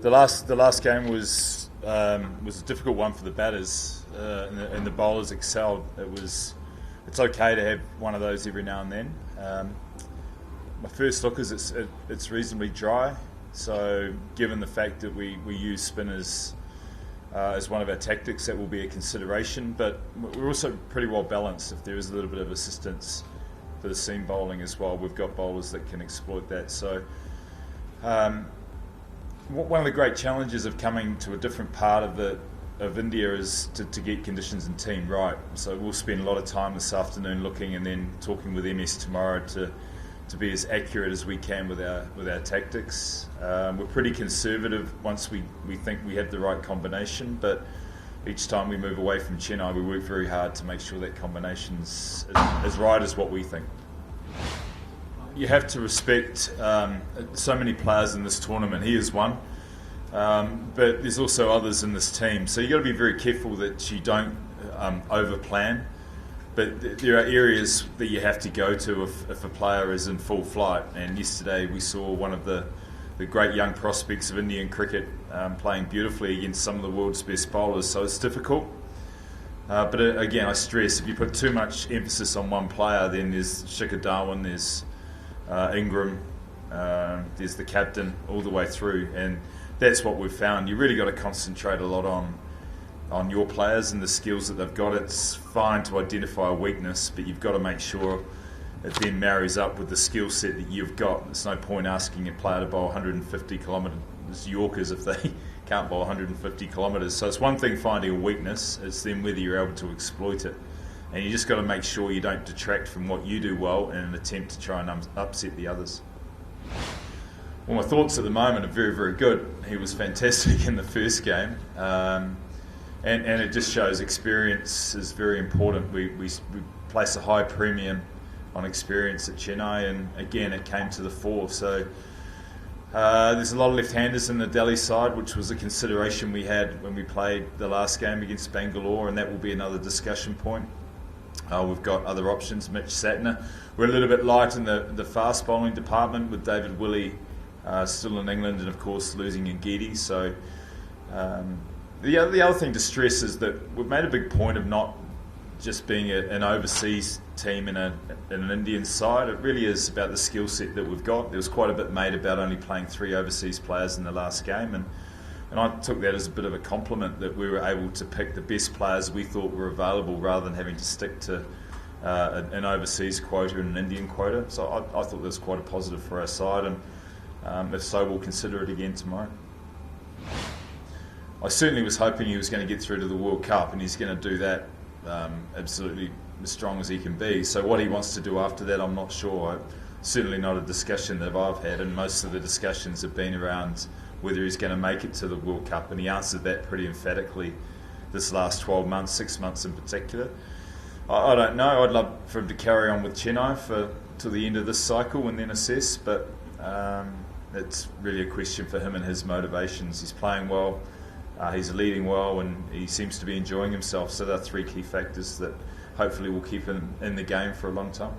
The last game was a difficult one for the batters, and the bowlers excelled. It's okay to have one of those every now and then. My first look is it's reasonably dry. So given the fact that we use spinners as one of our tactics, that will be a consideration. But we're also pretty well balanced. If there is a little bit of assistance for the seam bowling as well, we've got bowlers that can exploit that. So. One of the great challenges of coming to a different part of India is to get conditions and team right. So we'll spend a lot of time this afternoon looking and then talking with MS tomorrow to be as accurate as we can with our tactics. We're pretty conservative once we think we have the right combination, but each time we move away from Chennai, we work very hard to make sure that combination's as right as what we think. You have to respect so many players in this tournament. He is one, but there's also others in this team. So you've got to be very careful that you don't over-plan. But there are areas that you have to go to if a player is in full flight. And yesterday we saw one of the great young prospects of Indian cricket playing beautifully against some of the world's best bowlers. So it's difficult. But again, I stress, if you put too much emphasis on one player, then there's Shikhar Dhawan, there's Ingram, there's the captain all the way through, and that's what we've found. You really got to concentrate a lot on your players and the skills that they've got. It's fine to identify a weakness, but you've got to make sure it then marries up with the skill set that you've got. There's no point asking a player to bowl 150 kilometres Yorkers if they can't bowl 150 kilometres. So it's one thing finding a weakness, it's then whether you're able to exploit it. And you just got to make sure you don't detract from what you do well in an attempt to try and upset the others. Well, my thoughts at the moment are very, very good. He was fantastic in the first game. And it just shows experience is very important. We place a high premium on experience at Chennai, and again, it came to the fore. So there's a lot of left-handers in the Delhi side, which was a consideration we had when we played the last game against Bangalore, and that will be another discussion point. We've got other options. Mitch Satner. We're a little bit light in the fast bowling department with David Willey still in England, and of course losing Ngidi. So the other thing to stress is that we've made a big point of not just being an overseas team in an Indian side. It really is about the skill set that we've got. There was quite a bit made about only playing 3 overseas players in the last game, and I took that as a bit of a compliment that we were able to pick the best players we thought were available rather than having to stick to an overseas quota and an Indian quota. So I thought that was quite a positive for our side, and if so, we'll consider it again tomorrow. I certainly was hoping he was going to get through to the World Cup, and he's going to do that absolutely as strong as he can be. So what he wants to do after that, I'm not sure. Certainly not a discussion that I've had, and most of the discussions have been around whether he's going to make it to the World Cup, and he answered that pretty emphatically this last 12 months, 6 months in particular. I don't know. I'd love for him to carry on with Chennai till the end of this cycle and then assess, but it's really a question for him and his motivations. He's playing well, he's leading well, and he seems to be enjoying himself. So there are 3 key factors that hopefully will keep him in the game for a long time.